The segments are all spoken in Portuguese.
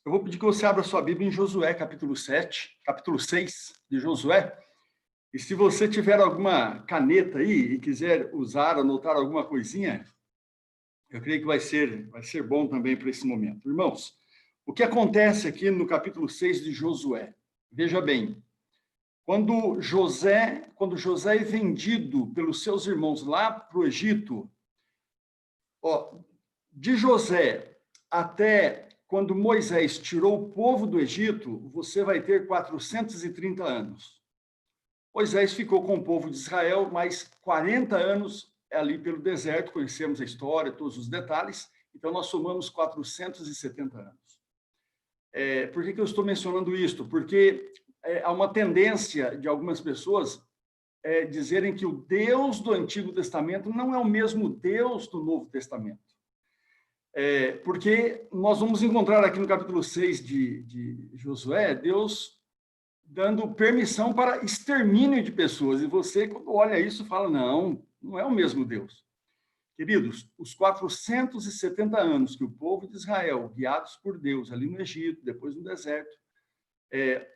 Eu vou pedir que você abra sua Bíblia em Josué, capítulo 6 de Josué. E se você tiver alguma caneta aí e quiser usar, anotar alguma coisinha, eu creio que vai ser bom também para esse momento. Irmãos, o que acontece aqui no capítulo 6 de Josué? Veja bem, quando José é vendido pelos seus irmãos lá para o Egito, de José até quando Moisés tirou o povo do Egito, você vai ter 430 anos. Moisés ficou com o povo de Israel mais 40 anos ali pelo deserto, conhecemos a história, todos os detalhes, então nós somamos 470 anos. Por que eu estou mencionando isto? Porque há uma tendência de algumas pessoas dizerem que o Deus do Antigo Testamento não é o mesmo Deus do Novo Testamento. Porque nós vamos encontrar aqui no capítulo 6 de Josué, Deus dando permissão para extermínio de pessoas. E você, quando olha isso, fala, não é o mesmo Deus. Queridos, os 470 anos que o povo de Israel, guiados por Deus ali no Egito, depois no deserto,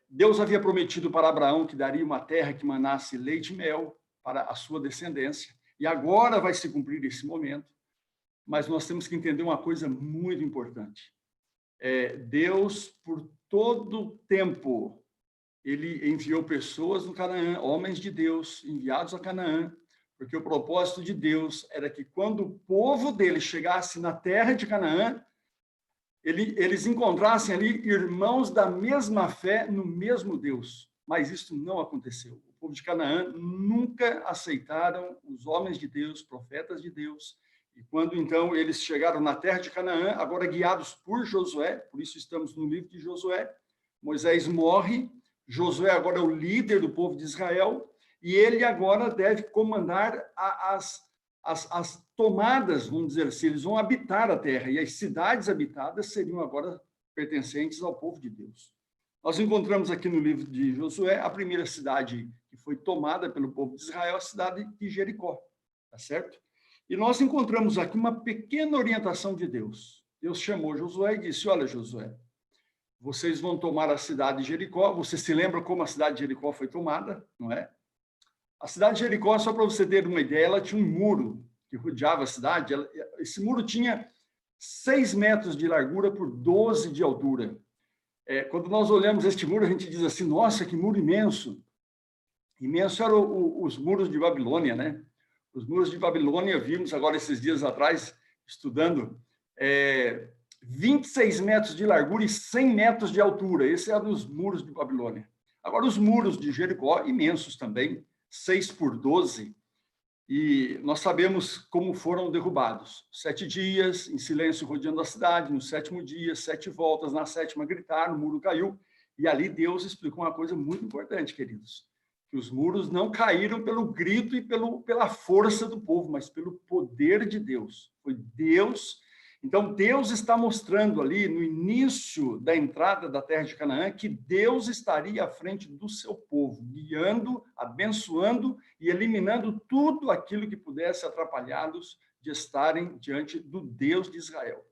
Deus havia prometido para Abraão que daria uma terra que manasse leite e mel para a sua descendência. E agora vai se cumprir esse momento. Mas nós temos que entender uma coisa muito importante. Deus, por todo o tempo, ele enviou pessoas no Canaã, homens de Deus, enviados a Canaã, porque o propósito de Deus era que quando o povo dele chegasse na terra de Canaã, eles encontrassem ali irmãos da mesma fé no mesmo Deus. Mas isso não aconteceu. O povo de Canaã nunca aceitaram os homens de Deus, profetas de Deus. E quando, então, eles chegaram na terra de Canaã, agora guiados por Josué, por isso estamos no livro de Josué, Moisés morre, Josué agora é o líder do povo de Israel, e ele agora deve comandar as tomadas, vamos dizer assim, eles vão habitar a terra, e as cidades habitadas seriam agora pertencentes ao povo de Deus. Nós encontramos aqui no livro de Josué a primeira cidade que foi tomada pelo povo de Israel, a cidade de Jericó, tá certo? E nós encontramos aqui uma pequena orientação de Deus. Deus chamou Josué e disse, olha, Josué, vocês vão tomar a cidade de Jericó. Você se lembra como a cidade de Jericó foi tomada, não é? A cidade de Jericó, só para você ter uma ideia, ela tinha um muro que rodeava a cidade. Esse muro tinha 6 metros de largura por 12 de altura. Quando nós olhamos este muro, a gente diz assim, nossa, que muro imenso. Imenso eram os muros de Babilônia, né? Os muros de Babilônia, vimos agora esses dias atrás, estudando, 26 metros de largura e 100 metros de altura. Esses eram os muros de Babilônia. Agora, os muros de Jericó, imensos também, 6 por 12, e nós sabemos como foram derrubados. 7 dias, em silêncio, rodeando a cidade, no 7º dia, 7 voltas, na 7ª gritaram, o muro caiu, e ali Deus explicou uma coisa muito importante, queridos, que os muros não caíram pelo grito e pela força do povo, mas pelo poder de Deus. Foi Deus. Então, Deus está mostrando ali, no início da entrada da terra de Canaã, que Deus estaria à frente do seu povo, guiando, abençoando e eliminando tudo aquilo que pudesse atrapalhá-los de estarem diante do Deus de Israel.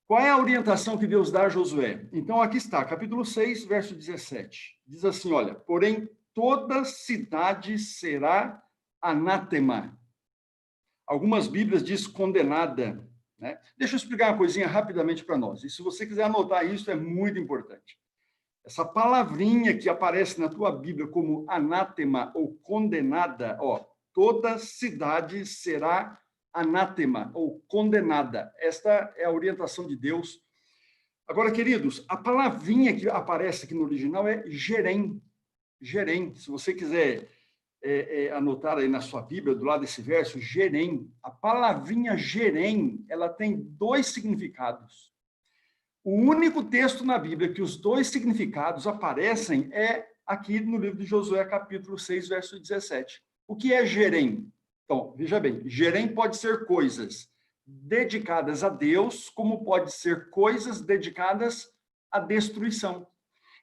Qual é a orientação que Deus dá a Josué? Então, aqui está, capítulo 6, verso 17. Diz assim, olha, porém, toda cidade será anátema. Algumas Bíblias diz condenada, né? Deixa eu explicar uma coisinha rapidamente para nós. E se você quiser anotar isso, é muito importante. Essa palavrinha que aparece na tua Bíblia como anátema ou condenada, toda cidade será anátema ou condenada. Esta é a orientação de Deus. Agora, queridos, a palavrinha que aparece aqui no original é gerém. Gerém, se você quiser anotar aí na sua Bíblia, do lado desse verso, gerém. A palavrinha gerém, ela tem 2 significados. O único texto na Bíblia que os 2 significados aparecem é aqui no livro de Josué, capítulo 6, verso 17. O que é gerém? Então, veja bem, gerém pode ser coisas dedicadas a Deus, como pode ser coisas dedicadas à destruição.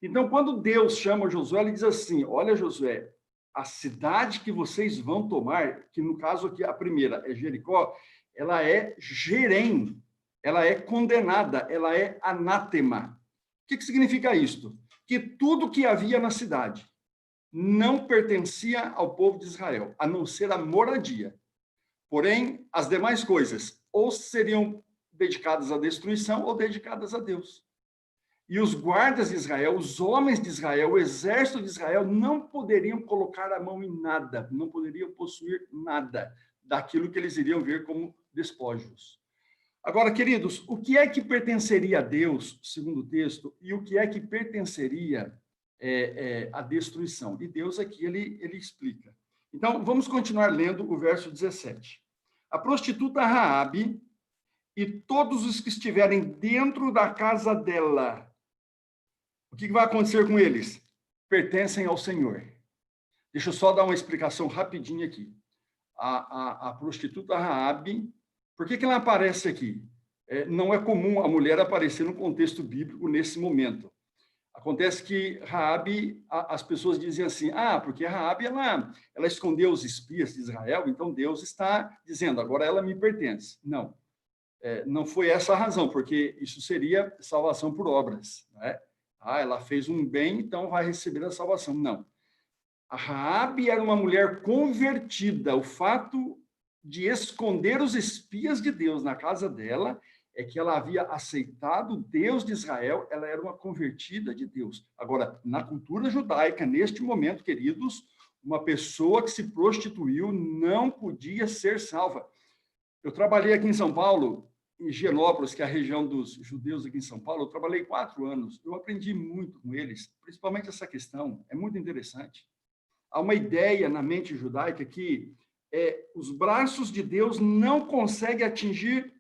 Então, quando Deus chama Josué, ele diz assim, olha, Josué, a cidade que vocês vão tomar, que no caso aqui a primeira é Jericó, ela é gerém, ela é condenada, ela é anátema. que significa isto? Que tudo que havia na cidade não pertencia ao povo de Israel, a não ser a moradia. Porém, as demais coisas ou seriam dedicadas à destruição ou dedicadas a Deus. E os guardas de Israel, os homens de Israel, o exército de Israel não poderiam colocar a mão em nada, não poderiam possuir nada daquilo que eles iriam ver como despojos. Agora, queridos, o que é que pertenceria a Deus, segundo o texto, e o que é que pertenceria à destruição? E Deus aqui, ele explica. Então, vamos continuar lendo o verso 17. A prostituta Raabe e todos os que estiverem dentro da casa dela, o que vai acontecer com eles? Pertencem ao Senhor. Deixa eu só dar uma explicação rapidinha aqui. A prostituta Raabe, por que ela aparece aqui? Não é comum a mulher aparecer no contexto bíblico nesse momento. Acontece que Raabe, as pessoas dizem assim, porque Raabe, ela escondeu os espias de Israel, então Deus está dizendo, agora ela me pertence. Não, não foi essa a razão, porque isso seria salvação por obras, né? Ela fez um bem, então vai receber a salvação. Não. A Raabe era uma mulher convertida. O fato de esconder os espias de Deus na casa dela é que ela havia aceitado o Deus de Israel, ela era uma convertida de Deus. Agora, na cultura judaica, neste momento, queridos, uma pessoa que se prostituiu não podia ser salva. Eu trabalhei aqui em São Paulo, em Higienópolis, que é a região dos judeus aqui em São Paulo, eu trabalhei 4 anos, eu aprendi muito com eles, principalmente essa questão, é muito interessante. Há uma ideia na mente judaica que os braços de Deus não conseguem atingir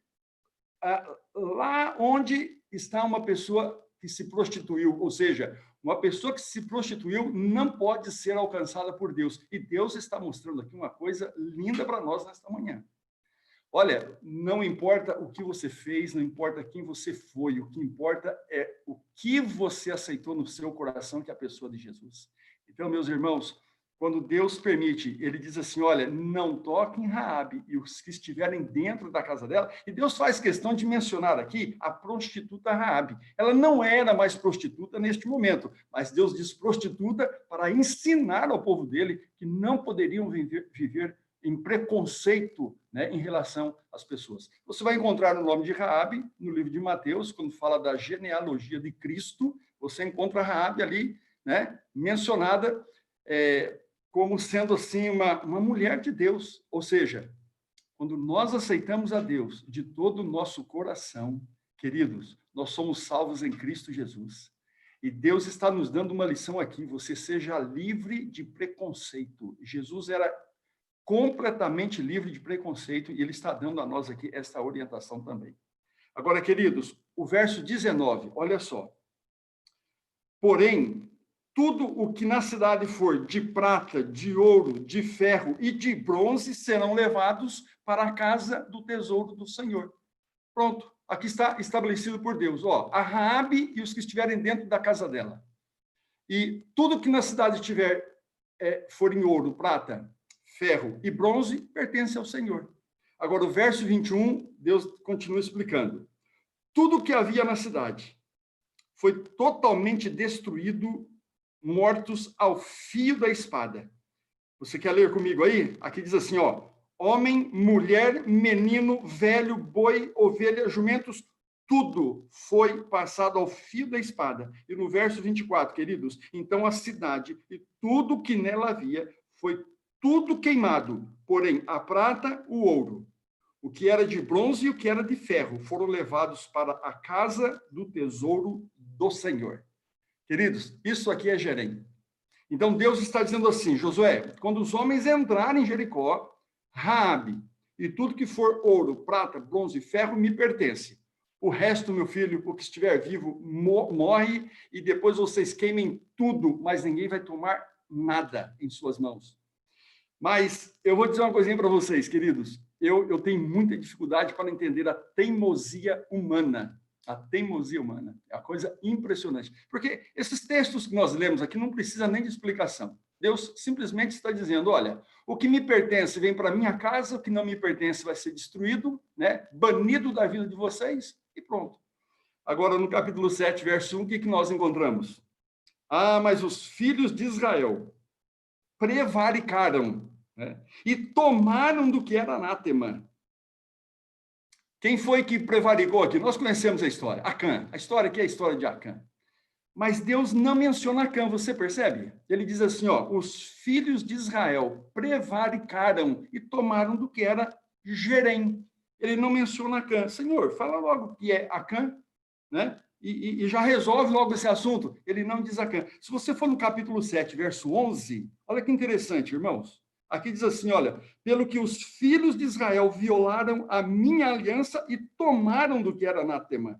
lá onde está uma pessoa que se prostituiu, ou seja, uma pessoa que se prostituiu não pode ser alcançada por Deus. E Deus está mostrando aqui uma coisa linda para nós nesta manhã. Olha, não importa o que você fez, não importa quem você foi, o que importa é o que você aceitou no seu coração, que é a pessoa de Jesus. Então, meus irmãos, quando Deus permite, ele diz assim, olha, não toquem Raabe e os que estiverem dentro da casa dela, e Deus faz questão de mencionar aqui a prostituta Raabe. Ela não era mais prostituta neste momento, mas Deus diz prostituta para ensinar ao povo dele que não poderiam viver em preconceito, né, em relação às pessoas. Você vai encontrar o nome de Raabe no livro de Mateus, quando fala da genealogia de Cristo, você encontra Raabe ali, né, mencionada como sendo assim uma mulher de Deus. Ou seja, quando nós aceitamos a Deus de todo o nosso coração, queridos, nós somos salvos em Cristo Jesus. E Deus está nos dando uma lição aqui, você seja livre de preconceito. Jesus era completamente livre de preconceito, e ele está dando a nós aqui esta orientação também. Agora, queridos, o verso 19, olha só. Porém, tudo o que na cidade for de prata, de ouro, de ferro e de bronze serão levados para a casa do tesouro do Senhor. Pronto, aqui está estabelecido por Deus. A Raabe e os que estiverem dentro da casa dela. E tudo que na cidade tiver for em ouro, prata, ferro e bronze, pertence ao Senhor. Agora, o verso 21, Deus continua explicando. Tudo o que havia na cidade foi totalmente destruído, mortos ao fio da espada. Você quer ler comigo aí? Aqui diz assim, homem, mulher, menino, velho, boi, ovelha, jumentos, tudo foi passado ao fio da espada. E no verso 24, queridos, então a cidade e tudo que nela havia foi tudo queimado, porém a prata, o ouro, o que era de bronze e o que era de ferro, foram levados para a casa do tesouro do Senhor. Queridos, isso aqui é Jerém. Então Deus está dizendo assim, Josué, quando os homens entrarem em Jericó, Raabe e tudo que for ouro, prata, bronze e ferro me pertence. O resto, meu filho, o que estiver vivo, morre, e depois vocês queimem tudo, mas ninguém vai tomar nada em suas mãos. Mas eu vou dizer uma coisinha para vocês, queridos. Eu tenho muita dificuldade para entender a teimosia humana. A teimosia humana é uma coisa impressionante. Porque esses textos que nós lemos aqui não precisa nem de explicação. Deus simplesmente está dizendo, olha, o que me pertence vem para minha casa, o que não me pertence vai ser destruído, né? Banido da vida de vocês, e pronto. Agora, no capítulo 7, verso 1, o que nós encontramos? Ah, mas os filhos de Israel prevaricaram, né, e tomaram do que era anátema. Quem foi que prevaricou aqui? Nós conhecemos a história, Acã. A história aqui é a história de Acã. Mas Deus não menciona Acã, você percebe? Ele diz assim, ó, os filhos de Israel prevaricaram e tomaram do que era Jerém. Ele não menciona Acã. Senhor, fala logo o que é Acã, né? E já resolve logo esse assunto. Ele não diz Acã. Se você for no capítulo 7, verso 11, olha que interessante, irmãos. Aqui diz assim, olha, pelo que os filhos de Israel violaram a minha aliança e tomaram do que era anátema.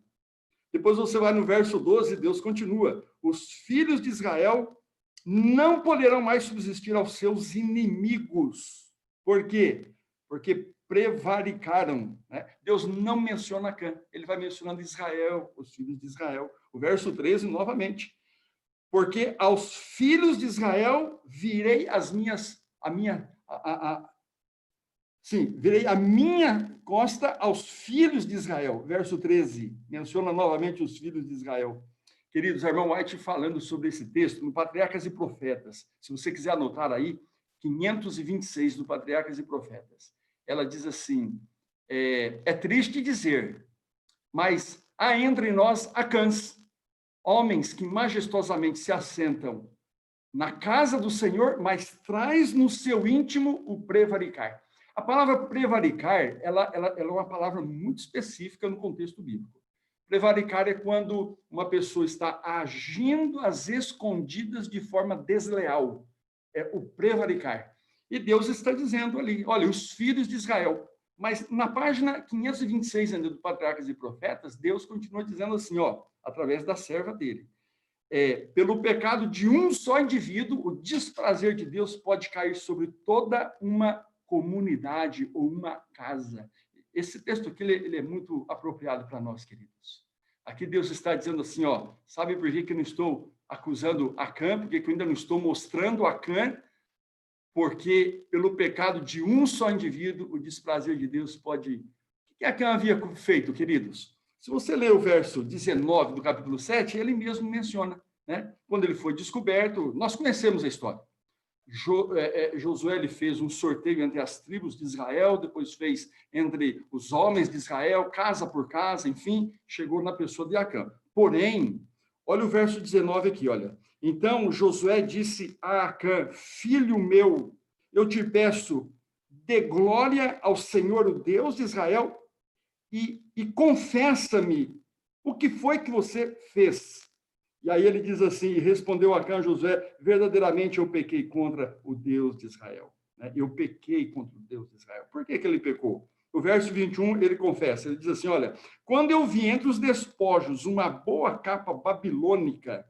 Depois você vai no verso 12, Deus continua. Os filhos de Israel não poderão mais subsistir aos seus inimigos. Por quê? Porque prevaricaram, né? Deus não menciona Acã, ele vai mencionando Israel, os filhos de Israel. O verso 13, novamente. Porque aos filhos de Israel virei virei a minha costa aos filhos de Israel. Verso 13, menciona novamente os filhos de Israel. Queridos, irmão White falando sobre esse texto no Patriarcas e Profetas. Se você quiser anotar aí, 526 do Patriarcas e Profetas. Ela diz assim, é triste dizer, mas há entre nós Acãs, homens que majestosamente se assentam na casa do Senhor, mas traz no seu íntimo o prevaricar. A palavra prevaricar, ela é uma palavra muito específica no contexto bíblico. Prevaricar é quando uma pessoa está agindo às escondidas de forma desleal. É o prevaricar. E Deus está dizendo ali, olha, os filhos de Israel. Mas na página 526 ainda do Patriarcas e Profetas, Deus continua dizendo assim, ó, através da serva dele. Pelo pecado de um só indivíduo, o desprazer de Deus pode cair sobre toda uma comunidade ou uma casa. Esse texto aqui ele é muito apropriado para nós, queridos. Aqui Deus está dizendo assim, ó, sabe por que eu não estou acusando Acã? Porque eu ainda não estou mostrando Acã? Porque pelo pecado de um só indivíduo, o desprazer de Deus pode... O que Acã havia feito, queridos? Se você ler o verso 19 do capítulo 7, ele mesmo menciona, né? Quando ele foi descoberto, nós conhecemos a história. Josué ele fez um sorteio entre as tribos de Israel, depois fez entre os homens de Israel, casa por casa, enfim, chegou na pessoa de Acã. Porém, olha o verso 19 aqui, olha. Então Josué disse a Acã, filho meu, eu te peço, dê glória ao Senhor, o Deus de Israel, e confessa-me o que foi que você fez. E aí ele diz assim, respondeu Acã a Josué, verdadeiramente eu pequei contra o Deus de Israel. Né? Eu pequei contra o Deus de Israel. Por que ele pecou? O verso 21, ele confessa, ele diz assim, olha, quando eu vi entre os despojos uma boa capa babilônica,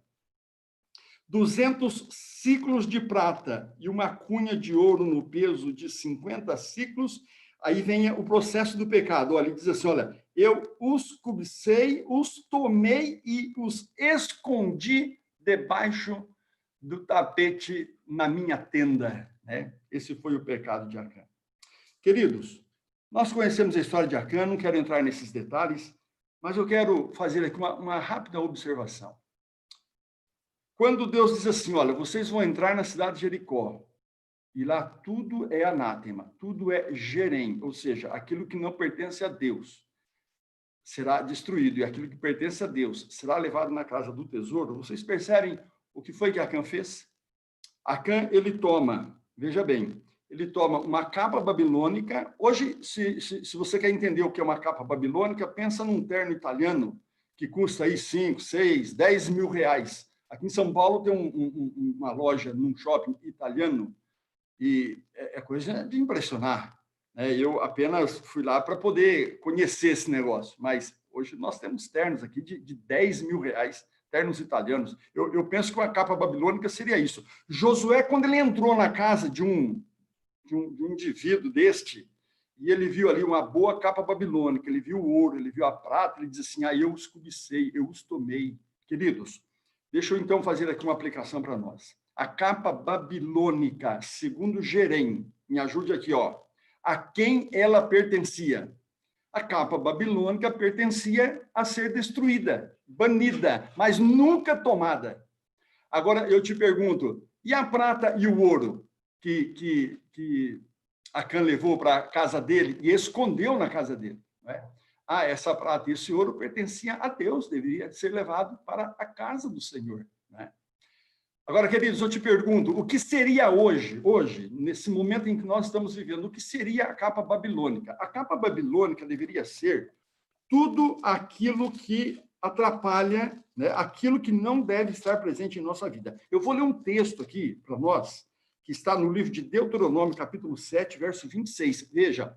200 ciclos de prata e uma cunha de ouro no peso de 50 ciclos, aí vem o processo do pecado. Olha, ele diz assim, olha, eu os cobicei, os tomei e os escondi debaixo do tapete na minha tenda. Né? Esse foi o pecado de Acã. Queridos, nós conhecemos a história de Acã, não quero entrar nesses detalhes, mas eu quero fazer aqui uma rápida observação. Quando Deus diz assim, olha, vocês vão entrar na cidade de Jericó, e lá tudo é anátema, tudo é gerém, ou seja, aquilo que não pertence a Deus será destruído, e aquilo que pertence a Deus será levado na casa do tesouro. Vocês percebem o que foi que Acã fez? Acã, ele toma, veja bem, ele toma uma capa babilônica. Hoje, se você quer entender o que é uma capa babilônica, pensa num terno italiano que custa aí 5, 6, 10 mil reais. Aqui em São Paulo tem uma loja num shopping italiano e é coisa de impressionar. Né? Eu apenas fui lá para poder conhecer esse negócio, mas hoje nós temos ternos aqui de 10 mil reais, ternos italianos. Eu penso que uma capa babilônica seria isso. Josué, quando ele entrou na casa de um indivíduo deste, e ele viu ali uma boa capa babilônica, ele viu o ouro, ele viu a prata, ele diz assim, eu os cobicei, eu os tomei. Queridos, deixa eu então fazer aqui uma aplicação para nós. A capa babilônica, segundo Jerém, me ajude aqui, ó. A quem ela pertencia? A capa babilônica pertencia a ser destruída, banida, mas nunca tomada. Agora, eu te pergunto, e a prata e o ouro que Acã levou para a casa dele e escondeu na casa dele? Não é? Essa prata e esse ouro pertencia a Deus, deveria ser levado para a casa do Senhor. Não é? Agora, queridos, eu te pergunto, o que seria hoje, nesse momento em que nós estamos vivendo, o que seria a capa babilônica? A capa babilônica deveria ser tudo aquilo que atrapalha, né, aquilo que não deve estar presente em nossa vida. Eu vou ler um texto aqui para nós, que está no livro de Deuteronômio, capítulo 7, verso 26. Veja,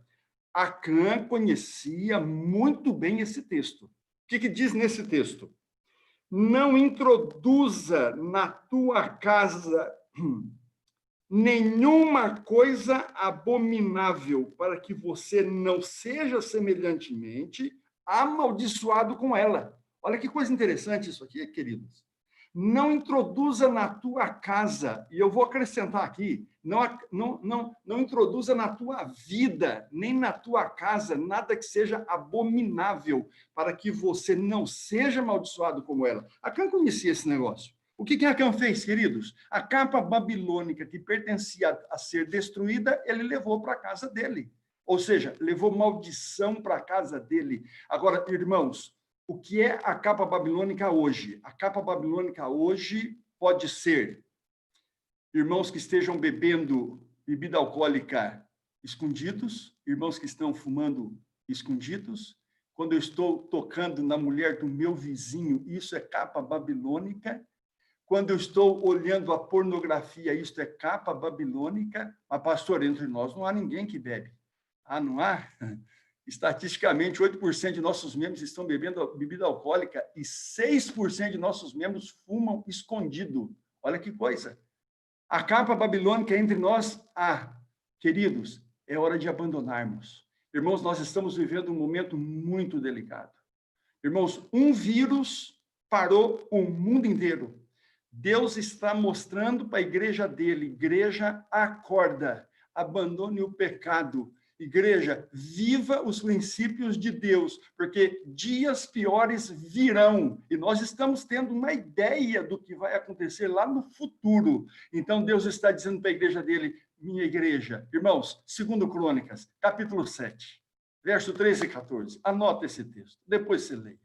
Acã conhecia muito bem esse texto. O que diz nesse texto? Não introduza na tua casa nenhuma coisa abominável, para que você não seja semelhantemente amaldiçoado com ela. Olha que coisa interessante isso aqui, queridos. Não introduza na tua casa, e eu vou acrescentar aqui, não introduza na tua vida, nem na tua casa, nada que seja abominável, para que você não seja amaldiçoado como ela. Acã conhecia esse negócio. O que Acã fez, queridos? A capa babilônica que pertencia a ser destruída, ele levou para a casa dele. Ou seja, levou maldição para a casa dele. Agora, irmãos, o que é a capa babilônica hoje? A capa babilônica hoje pode ser irmãos que estejam bebendo bebida alcoólica escondidos, irmãos que estão fumando escondidos. Quando eu estou tocando na mulher do meu vizinho, isso é capa babilônica. Quando eu estou olhando a pornografia, isto é capa babilônica. Mas, pastor, entre nós não há ninguém que bebe. Não há? Estatisticamente, 8% de nossos membros estão bebendo bebida alcoólica e 6% de nossos membros fumam escondido. Olha que coisa. A capa babilônica entre nós, queridos, é hora de abandonarmos. Irmãos, nós estamos vivendo um momento muito delicado. Irmãos, um vírus parou o mundo inteiro. Deus está mostrando para a igreja dele, igreja, acorda, abandone o pecado. Igreja, viva os princípios de Deus, porque dias piores virão, e nós estamos tendo uma ideia do que vai acontecer lá no futuro. Então, Deus está dizendo para a igreja dele, minha igreja, irmãos, 2 Crônicas, capítulo 7, verso 13 e 14, anota esse texto, depois você leia.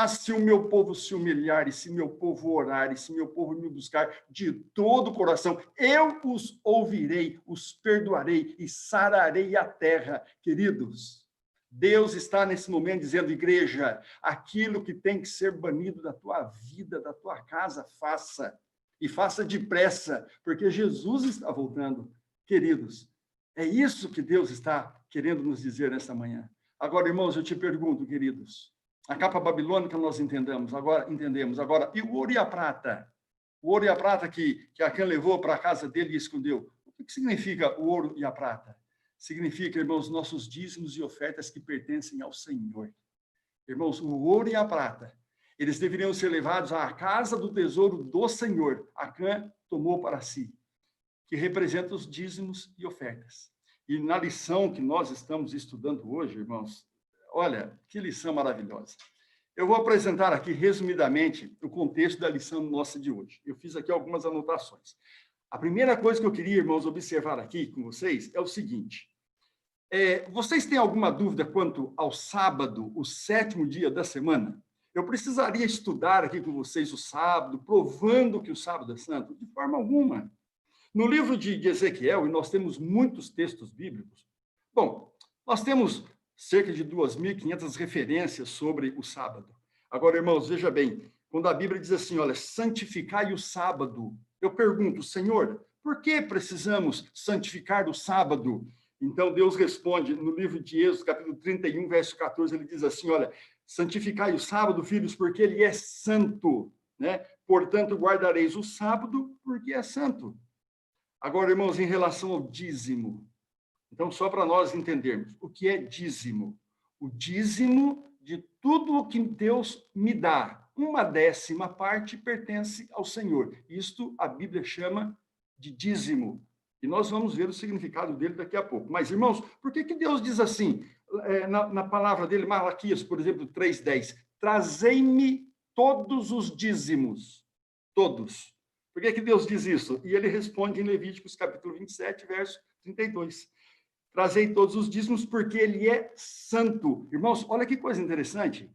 Se o meu povo se humilhar, e se meu povo orar, e se meu povo me buscar de todo o coração, eu os ouvirei, os perdoarei e sararei a terra. Queridos, Deus está nesse momento dizendo, igreja, aquilo que tem que ser banido da tua vida, da tua casa, faça. E faça depressa, porque Jesus está voltando. Queridos, é isso que Deus está querendo nos dizer nesta manhã. Agora, irmãos, eu te pergunto, queridos, a capa babilônica nós entendemos. Agora, e o ouro e a prata? O ouro e a prata que Acã levou para a casa dele e escondeu. O que significa o ouro e a prata? Significa, irmãos, nossos dízimos e ofertas que pertencem ao Senhor. Irmãos, o ouro e a prata, eles deveriam ser levados à casa do tesouro do Senhor. Acã tomou para si, que representa os dízimos e ofertas. E na lição que nós estamos estudando hoje, irmãos, olha, que lição maravilhosa. Eu vou apresentar aqui, resumidamente, o contexto da lição nossa de hoje. Eu fiz aqui algumas anotações. A primeira coisa que eu queria, irmãos, observar aqui com vocês é o seguinte. Vocês têm alguma dúvida quanto ao sábado, o 7º dia da semana? Eu precisaria estudar aqui com vocês o sábado, provando que o sábado é santo? De forma alguma. No livro de Ezequiel, e nós temos muitos textos bíblicos, nós temos cerca de 2.500 referências sobre o sábado. Agora, irmãos, veja bem, quando a Bíblia diz assim, olha, santificai o sábado, eu pergunto, Senhor, por que precisamos santificar o sábado? Então, Deus responde no livro de Êxodo, capítulo 31, verso 14, ele diz assim, olha, santificai o sábado, filhos, porque ele é santo, né? Portanto, guardareis o sábado, porque é santo. Agora, irmãos, em relação ao dízimo, então, só para nós entendermos, o que é dízimo? O dízimo de tudo o que Deus me dá, 1/10 parte pertence ao Senhor. Isto a Bíblia chama de dízimo. E nós vamos ver o significado dele daqui a pouco. Mas, irmãos, por que Deus diz assim? na palavra dele, Malaquias, por exemplo, 3:10, trazei-me todos os dízimos, todos. Por que Deus diz isso? E ele responde em Levíticos, capítulo 27, verso 32. Trazei todos os dízimos, porque ele é santo. Irmãos, olha que coisa interessante.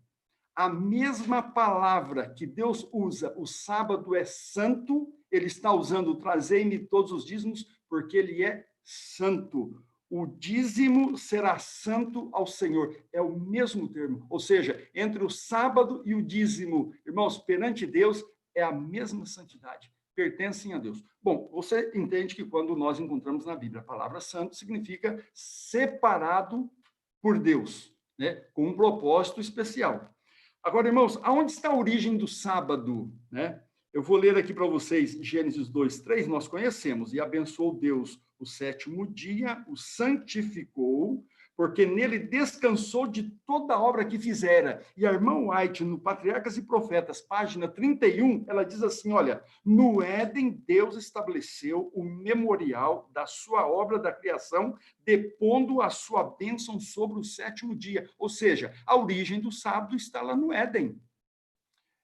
A mesma palavra que Deus usa, o sábado é santo, ele está usando, trazei-me todos os dízimos, porque ele é santo. O dízimo será santo ao Senhor. É o mesmo termo. Ou seja, entre o sábado e o dízimo, irmãos, perante Deus, é a mesma santidade. Pertencem a Deus. Bom, você entende que quando nós encontramos na Bíblia a palavra santo, significa separado por Deus, né? Com um propósito especial. Agora, irmãos, aonde está a origem do sábado, né? Eu vou ler aqui para vocês Gênesis 2:3, nós conhecemos. E abençoou Deus o sétimo dia, o santificou, porque nele descansou de toda a obra que fizera. E a irmã White, no Patriarcas e Profetas, página 31, ela diz assim, olha, no Éden, Deus estabeleceu o memorial da sua obra da criação, depondo a sua bênção sobre o sétimo dia. Ou seja, a origem do sábado está lá no Éden.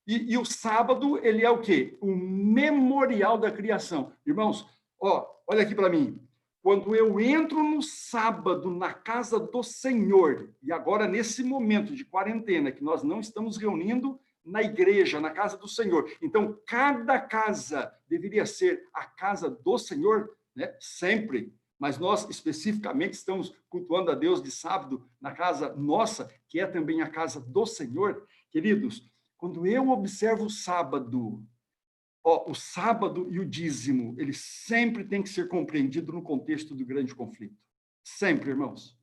E o sábado, ele é o quê? O memorial da criação. Irmãos, olha aqui para mim. Quando eu entro no sábado na casa do Senhor, e agora nesse momento de quarentena, que nós não estamos reunindo na igreja, na casa do Senhor, então cada casa deveria ser a casa do Senhor, né? Sempre. Mas nós especificamente estamos cultuando a Deus de sábado na casa nossa, que é também a casa do Senhor. Queridos, quando eu observo o sábado e o dízimo, eles sempre têm que ser compreendidos no contexto do grande conflito. Sempre, irmãos.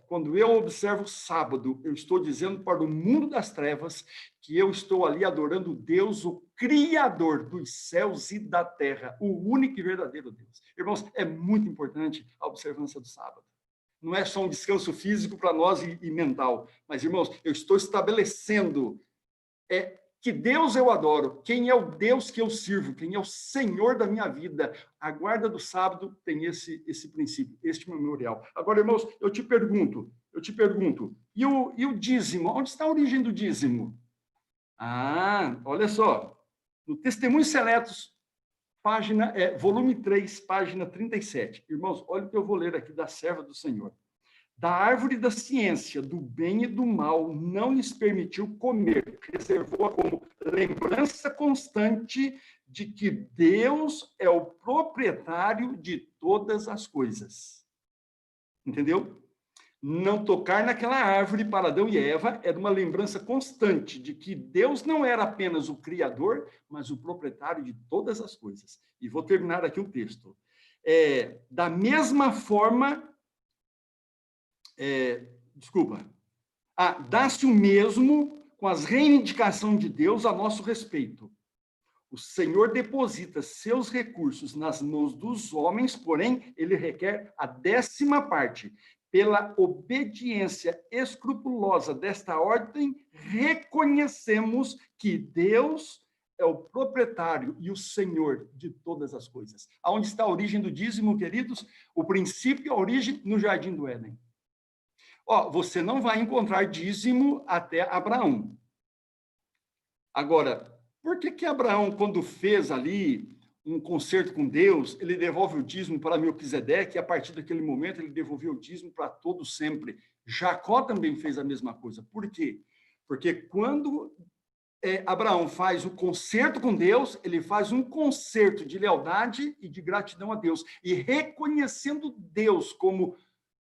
Quando eu observo o sábado, eu estou dizendo para o mundo das trevas que eu estou ali adorando Deus, o Criador dos céus e da terra, o único e verdadeiro Deus. Irmãos, é muito importante a observância do sábado. Não é só um descanso físico para nós e mental, mas, irmãos, eu estou estabelecendo que Deus eu adoro, quem é o Deus que eu sirvo, quem é o Senhor da minha vida. A guarda do sábado tem esse princípio, este memorial. Agora, irmãos, eu te pergunto, e o dízimo? Onde está a origem do dízimo? Olha só, no Testemunhos Seletos, volume 3, página 37. Irmãos, olha o que eu vou ler aqui da serva do Senhor. Da árvore da ciência, do bem e do mal, não lhes permitiu comer, reservou-a como lembrança constante de que Deus é o proprietário de todas as coisas. Entendeu? Não tocar naquela árvore para Adão e Eva era uma lembrança constante de que Deus não era apenas o Criador, mas o proprietário de todas as coisas. E vou terminar aqui o texto. Da mesma forma... dá-se o mesmo com as reivindicações de Deus a nosso respeito. O Senhor deposita seus recursos nas mãos dos homens, porém, ele requer a 10ª parte. Pela obediência escrupulosa desta ordem, reconhecemos que Deus é o proprietário e o Senhor de todas as coisas. Aonde está a origem do dízimo, queridos? O princípio e a origem no Jardim do Éden. Você não vai encontrar dízimo até Abraão. Agora, por que Abraão, quando fez ali um concerto com Deus, ele devolve o dízimo para Melquisedeque, e a partir daquele momento ele devolveu o dízimo para todo sempre? Jacó também fez a mesma coisa. Por quê? Porque quando Abraão faz o concerto com Deus, ele faz um concerto de lealdade e de gratidão a Deus, e reconhecendo Deus como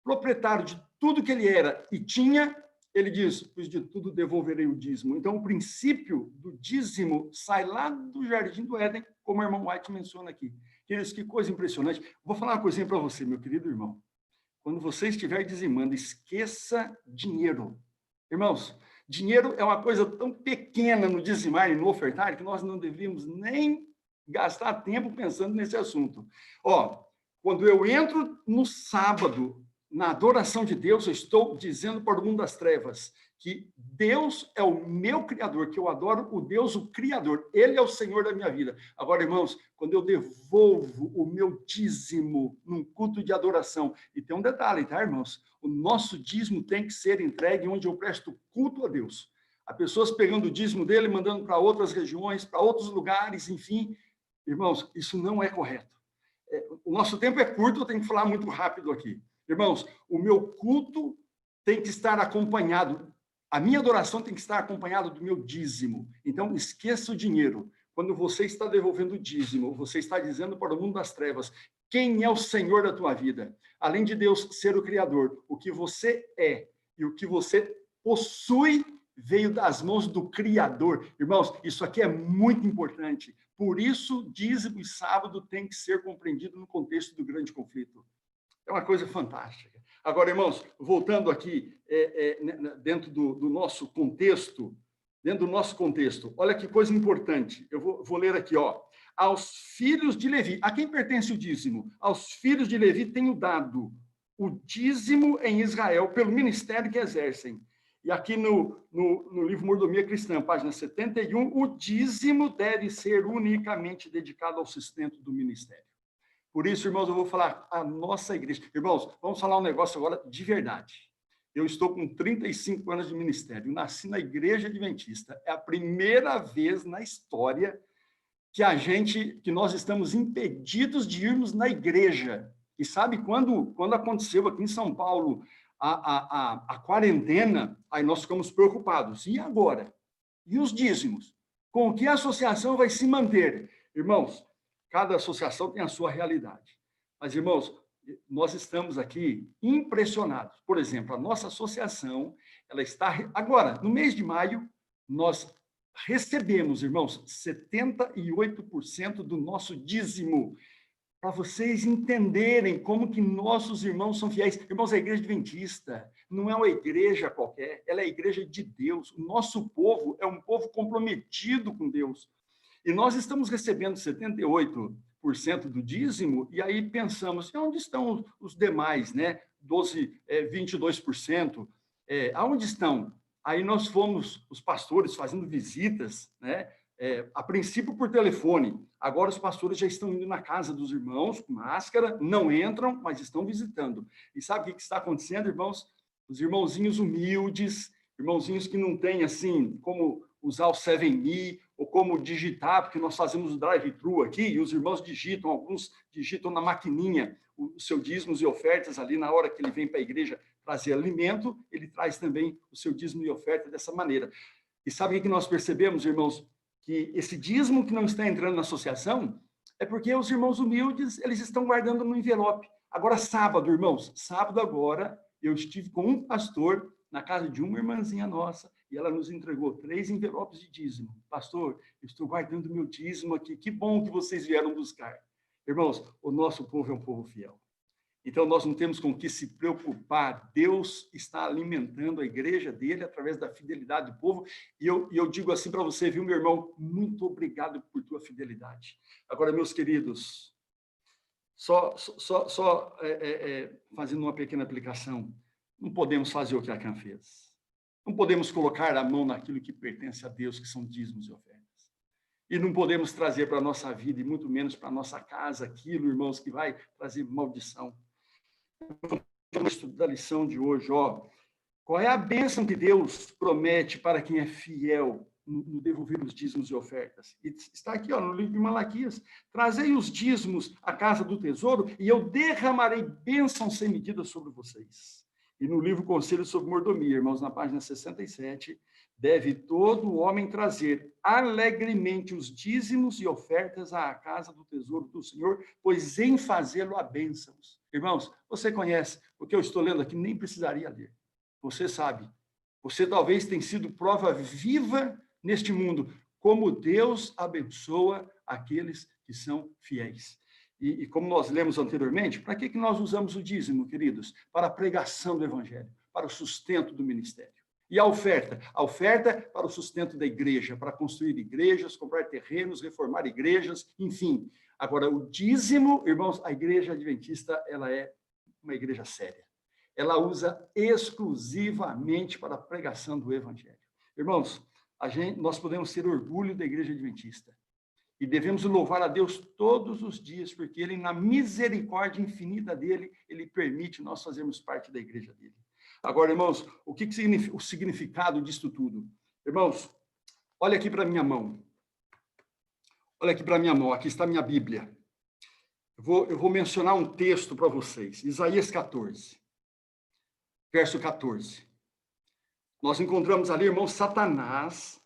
proprietário de tudo que ele era e tinha, ele diz, pois de tudo devolverei o dízimo. Então, o princípio do dízimo sai lá do Jardim do Éden, como o irmão White menciona aqui. Queridos, que coisa impressionante. Vou falar uma coisinha para você, meu querido irmão. Quando você estiver dizimando, esqueça dinheiro. Irmãos, dinheiro é uma coisa tão pequena no dizimar e no ofertar que nós não devíamos nem gastar tempo pensando nesse assunto. Quando eu entro no sábado, na adoração de Deus, eu estou dizendo para o mundo das trevas que Deus é o meu Criador, que eu adoro o Deus, o Criador. Ele é o Senhor da minha vida. Agora, irmãos, quando eu devolvo o meu dízimo num culto de adoração, e tem um detalhe, tá, irmãos? O nosso dízimo tem que ser entregue onde eu presto culto a Deus. Há pessoas pegando o dízimo dele, mandando para outras regiões, para outros lugares, enfim. Irmãos, isso não é correto. O nosso tempo é curto, eu tenho que falar muito rápido aqui. Irmãos, o meu culto tem que estar acompanhado, a minha adoração tem que estar acompanhada do meu dízimo. Então, esqueça o dinheiro. Quando você está devolvendo o dízimo, você está dizendo para o mundo das trevas, quem é o Senhor da tua vida? Além de Deus ser o Criador, o que você é e o que você possui veio das mãos do Criador. Irmãos, isso aqui é muito importante. Por isso, dízimo e sábado tem que ser compreendido no contexto do grande conflito. É uma coisa fantástica. Agora, irmãos, voltando aqui dentro do nosso contexto, olha que coisa importante. Eu vou ler aqui, ó. Aos filhos de Levi, a quem pertence o dízimo? Aos filhos de Levi tenho dado o dízimo em Israel pelo ministério que exercem. E aqui no livro Mordomia Cristã, página 71, o dízimo deve ser unicamente dedicado ao sustento do ministério. Por isso, irmãos, eu vou falar a nossa igreja. Irmãos, vamos falar um negócio agora de verdade. Eu estou com 35 anos de ministério, nasci na Igreja Adventista. É a primeira vez na história que nós estamos impedidos de irmos na igreja. E sabe quando aconteceu aqui em São Paulo a quarentena, aí nós ficamos preocupados. E agora? E os dízimos? Com que a associação vai se manter? Irmãos, cada associação tem a sua realidade. Mas, irmãos, nós estamos aqui impressionados. Por exemplo, a nossa associação, ela está... Agora, no mês de maio, nós recebemos, irmãos, 78% do nosso dízimo, para vocês entenderem como que nossos irmãos são fiéis. Irmãos, a igreja adventista não é uma igreja qualquer, ela é a igreja de Deus. O nosso povo é um povo comprometido com Deus. E nós estamos recebendo 78% do dízimo, e aí pensamos, onde estão os demais, né? 22%, aonde estão? Aí nós fomos, os pastores, fazendo visitas, né? A princípio por telefone. Agora os pastores já estão indo na casa dos irmãos com máscara, não entram, mas estão visitando. E sabe o que está acontecendo, irmãos? Os irmãozinhos humildes, irmãozinhos que não têm, assim, como usar o 7Me, ou como digitar, porque nós fazemos o drive-thru aqui, e os irmãos digitam, alguns digitam na maquininha os seus dízimos e ofertas ali na hora que ele vem para a igreja trazer alimento, ele traz também o seu dízimo e oferta dessa maneira. E sabe o que nós percebemos, irmãos? Que esse dízimo que não está entrando na associação é porque os irmãos humildes, eles estão guardando no envelope. Agora, sábado, irmãos, sábado agora, eu estive com um pastor na casa de uma irmãzinha nossa, e ela nos entregou 3 envelopes de dízimo. Pastor, eu estou guardando meu dízimo aqui, que bom que vocês vieram buscar. Irmãos, o nosso povo é um povo fiel. Então, nós não temos com que se preocupar. Deus está alimentando a igreja dele através da fidelidade do povo. E eu digo assim para você, viu, meu irmão? Muito obrigado por tua fidelidade. Agora, meus queridos, fazendo uma pequena aplicação, não podemos fazer o que Acã fez. Não podemos colocar a mão naquilo que pertence a Deus, que são dízimos e ofertas. E não podemos trazer para a nossa vida, e muito menos para a nossa casa, aquilo, irmãos, que vai trazer maldição. No estudo da lição de hoje, qual é a bênção que Deus promete para quem é fiel no devolver os dízimos e ofertas? E está aqui, no livro de Malaquias: trazei os dízimos à casa do tesouro e eu derramarei bênção sem medida sobre vocês. E no livro Conselhos sobre Mordomia, irmãos, na página 67, deve todo homem trazer alegremente os dízimos e ofertas à casa do tesouro do Senhor, pois em fazê-lo há bênçãos. Irmãos, você conhece o que eu estou lendo aqui, nem precisaria ler. Você sabe. Você talvez tenha sido prova viva neste mundo, como Deus abençoa aqueles que são fiéis. E como nós lemos anteriormente, para que nós usamos o dízimo, queridos? Para a pregação do evangelho, para o sustento do ministério. E a oferta? A oferta para o sustento da igreja, para construir igrejas, comprar terrenos, reformar igrejas, enfim. Agora, o dízimo, irmãos, a igreja adventista, ela é uma igreja séria. Ela usa exclusivamente para a pregação do evangelho. Irmãos, nós podemos ter orgulho da Igreja Adventista. E devemos louvar a Deus todos os dias, porque Ele, na misericórdia infinita dEle, Ele permite nós fazermos parte da igreja dEle. Agora, irmãos, o que significa o significado disso tudo? Irmãos, olha aqui para a minha mão. Olha aqui para a minha mão, aqui está a minha Bíblia. Eu vou mencionar um texto para vocês. Isaías 14, verso 14. Nós encontramos ali, irmão, Satanás,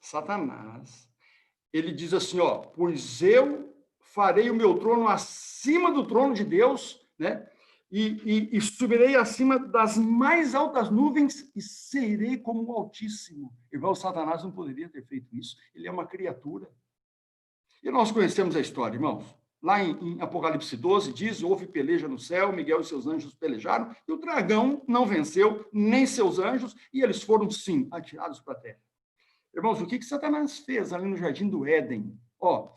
ele diz assim, ó, pois eu farei o meu trono acima do trono de Deus, né? E subirei acima das mais altas nuvens e serei como o Altíssimo. Irmão, Satanás não poderia ter feito isso. Ele é uma criatura. E nós conhecemos a história, irmãos. Lá em Apocalipse 12, diz, houve peleja no céu, Miguel e seus anjos pelejaram, e o dragão não venceu, nem seus anjos, e eles foram, sim, atirados para a terra. Irmãos, o que Satanás fez ali no Jardim do Éden? Ó,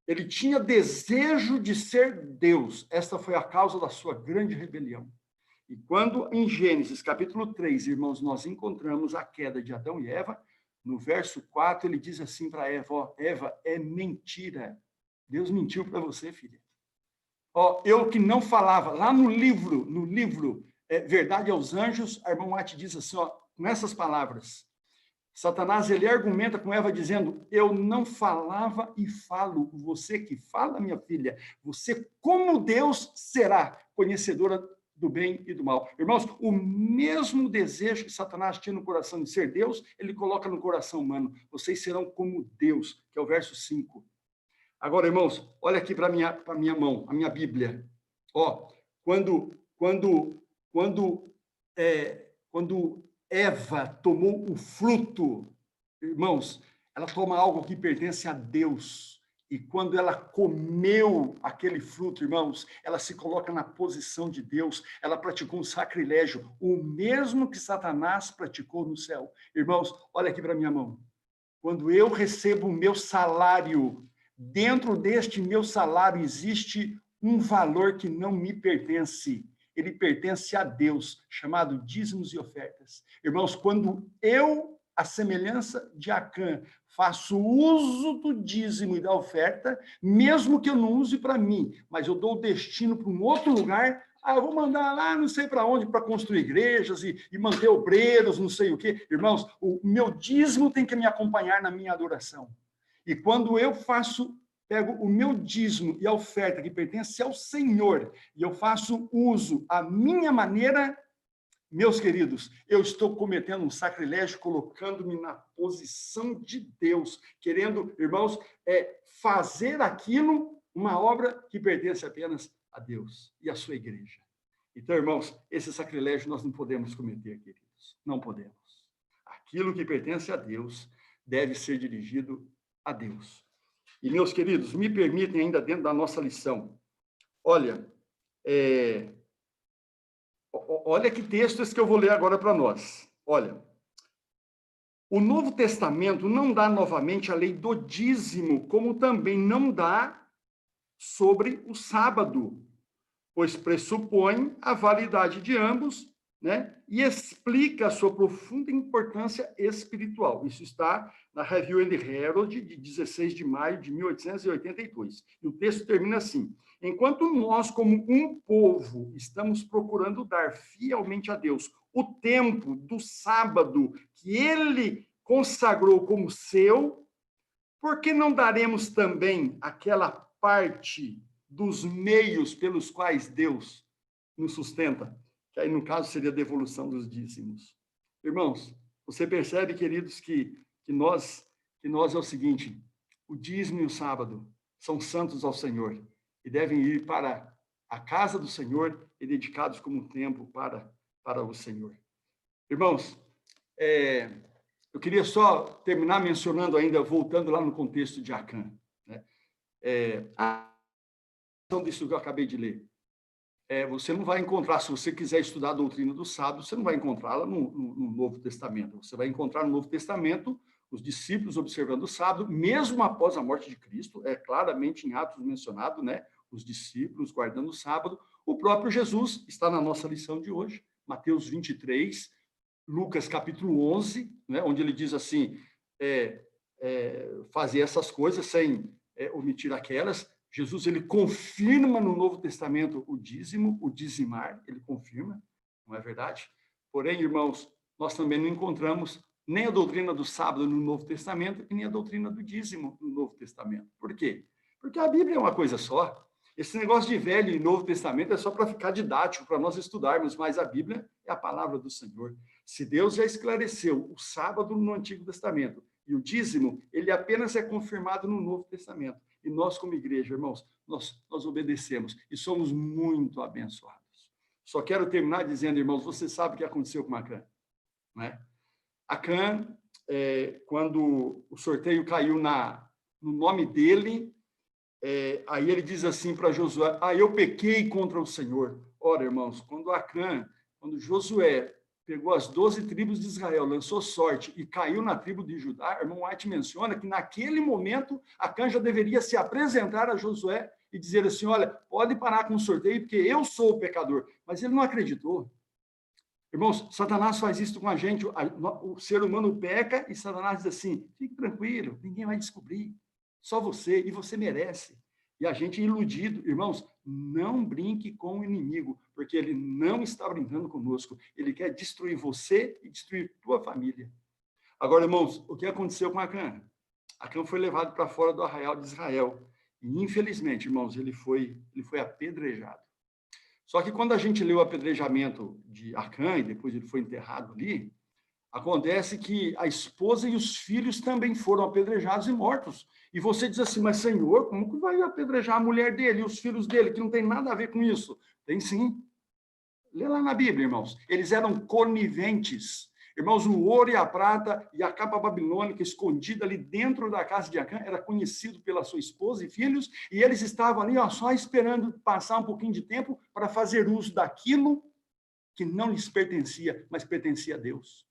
ele tinha desejo de ser Deus. Esta foi a causa da sua grande rebelião. E quando em Gênesis, capítulo 3, irmãos, nós encontramos a queda de Adão e Eva, no verso 4, ele diz assim para Eva, ó, Eva, é mentira. Deus mentiu para você, filha. Ó, eu que não falava, lá no livro, Verdade aos Anjos, a irmã Mate diz assim, ó, com essas palavras, Satanás, ele argumenta com Eva dizendo, eu não falava e falo, você que fala, minha filha, você como Deus será conhecedora do bem e do mal. Irmãos, o mesmo desejo que Satanás tinha no coração de ser Deus, ele coloca no coração humano, vocês serão como Deus, que é o verso 5. Agora, irmãos, olha aqui para a minha mão, a minha Bíblia. Ó, quando Eva tomou o fruto, irmãos, ela toma algo que pertence a Deus. E quando ela comeu aquele fruto, irmãos, ela se coloca na posição de Deus, ela praticou um sacrilégio, o mesmo que Satanás praticou no céu. Irmãos, olha aqui para a minha mão. Quando eu recebo o meu salário, dentro deste meu salário existe um valor que não me pertence. Ele pertence a Deus, chamado dízimos e ofertas. Irmãos, quando eu, a semelhança de Acã, faço uso do dízimo e da oferta, mesmo que eu não use para mim, mas eu dou o destino para um outro lugar, eu vou mandar lá não sei para onde, para construir igrejas e manter obreiros, não sei o quê. Irmãos, o meu dízimo tem que me acompanhar na minha adoração. E quando eu pego o meu dízimo e a oferta que pertence ao Senhor, e eu faço uso à minha maneira, meus queridos, eu estou cometendo um sacrilégio, colocando-me na posição de Deus, querendo, irmãos, fazer aquilo uma obra que pertence apenas a Deus e à sua igreja. Então, irmãos, esse sacrilégio nós não podemos cometer, queridos, não podemos. Aquilo que pertence a Deus deve ser dirigido a Deus. E, meus queridos, me permitem ainda dentro da nossa lição, olha que texto esse que eu vou ler agora para nós. Olha, o Novo Testamento não dá novamente a lei do dízimo, como também não dá sobre o sábado, pois pressupõe a validade de ambos, né? E explica a sua profunda importância espiritual. Isso está na Review and Herald, de 16 de maio de 1882. E o texto termina assim: enquanto nós, como um povo, estamos procurando dar fielmente a Deus o tempo do sábado que ele consagrou como seu, por que não daremos também aquela parte dos meios pelos quais Deus nos sustenta? Que aí, no caso, seria a devolução dos dízimos. Irmãos, você percebe, queridos, que nós é o seguinte: o dízimo e o sábado são santos ao Senhor e devem ir para a casa do Senhor e dedicados como um tempo para o Senhor. Irmãos, eu queria só terminar mencionando ainda, voltando lá no contexto de Acã, né? A questão disso que eu acabei de ler. Você não vai encontrar, se você quiser estudar a doutrina do sábado, você não vai encontrá-la no Novo Testamento. Você vai encontrar no Novo Testamento os discípulos observando o sábado, mesmo após a morte de Cristo, claramente em Atos mencionado, né? Os discípulos guardando o sábado. O próprio Jesus está na nossa lição de hoje, Mateus 23, Lucas capítulo 11, né? Onde ele diz assim, fazer essas coisas sem omitir aquelas. Jesus, ele confirma no Novo Testamento o dízimo, o dizimar, ele confirma, não é verdade? Porém, irmãos, nós também não encontramos nem a doutrina do sábado no Novo Testamento e nem a doutrina do dízimo no Novo Testamento. Por quê? Porque a Bíblia é uma coisa só. Esse negócio de Velho e Novo Testamento é só para ficar didático, para nós estudarmos, mas a Bíblia é a palavra do Senhor. Se Deus já esclareceu o sábado no Antigo Testamento e o dízimo, ele apenas é confirmado no Novo Testamento. E nós, como igreja, irmãos, nós obedecemos e somos muito abençoados. Só quero terminar dizendo, irmãos, você sabe o que aconteceu com Acã, não é? Acã, quando o sorteio caiu no nome dele, aí ele diz assim para Josué, eu pequei contra o Senhor. Ora, irmãos, quando Josué pegou as 12 tribos de Israel, lançou sorte e caiu na tribo de Judá, irmão White menciona que naquele momento Acã já deveria se apresentar a Josué e dizer assim, olha, pode parar com o sorteio porque eu sou o pecador. Mas ele não acreditou. Irmãos, Satanás faz isso com a gente, o ser humano peca e Satanás diz assim, fique tranquilo, ninguém vai descobrir, só você, e você merece. E a gente iludido, irmãos, não brinque com o inimigo, porque ele não está brincando conosco, ele quer destruir você e destruir tua família. Agora, irmãos, o que aconteceu com Acã? Acã foi levado para fora do arraial de Israel, e infelizmente, irmãos, ele foi apedrejado. Só que quando a gente lê o apedrejamento de Acã, e depois ele foi enterrado ali, acontece que a esposa e os filhos também foram apedrejados e mortos. E você diz assim, mas Senhor, como que vai apedrejar a mulher dele e os filhos dele, que não tem nada a ver com isso? Tem sim. Lê lá na Bíblia, irmãos. Eles eram coniventes. Irmãos, o ouro e a prata e a capa babilônica escondida ali dentro da casa de Acã era conhecido pela sua esposa e filhos, e eles estavam ali só esperando passar um pouquinho de tempo para fazer uso daquilo que não lhes pertencia, mas pertencia a Deus.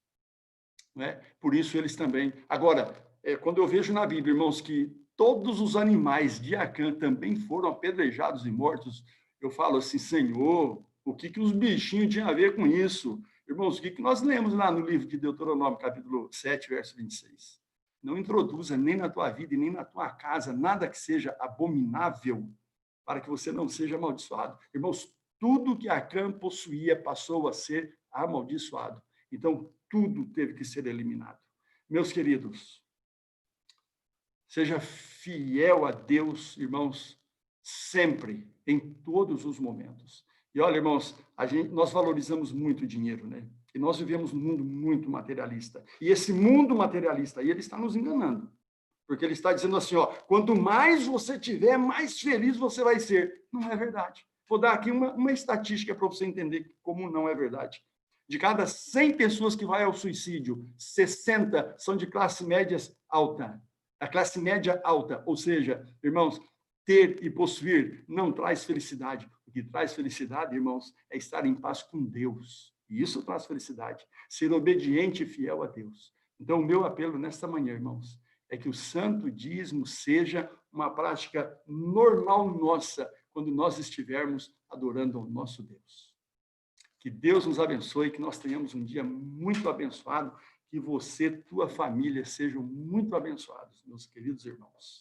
Não é? Por isso eles também. Agora, quando eu vejo na Bíblia, irmãos, que todos os animais de Acã também foram apedrejados e mortos, eu falo assim, Senhor, o que os bichinhos tinham a ver com isso? Irmãos, o que nós lemos lá no livro de Deuteronômio, capítulo 7, verso 26? Não introduza nem na tua vida e nem na tua casa nada que seja abominável, para que você não seja amaldiçoado. Irmãos, tudo que Acã possuía passou a ser amaldiçoado. Então, tudo teve que ser eliminado. Meus queridos, seja fiel a Deus, irmãos, sempre, em todos os momentos. E olha, irmãos, nós valorizamos muito o dinheiro, né? E nós vivemos num mundo muito materialista. E esse mundo materialista aí, ele está nos enganando. Porque ele está dizendo assim, quanto mais você tiver, mais feliz você vai ser. Não é verdade. Vou dar aqui uma estatística para você entender como não é verdade. De cada 100 pessoas que vai ao suicídio, 60 são de classe média alta. A classe média alta, ou seja, irmãos, ter e possuir não traz felicidade. O que traz felicidade, irmãos, é estar em paz com Deus. E isso traz felicidade. Ser obediente e fiel a Deus. Então, o meu apelo nesta manhã, irmãos, é que o santo dízimo seja uma prática normal nossa quando nós estivermos adorando ao nosso Deus. Que Deus nos abençoe, que nós tenhamos um dia muito abençoado, que você, tua família sejam muito abençoados, meus queridos irmãos.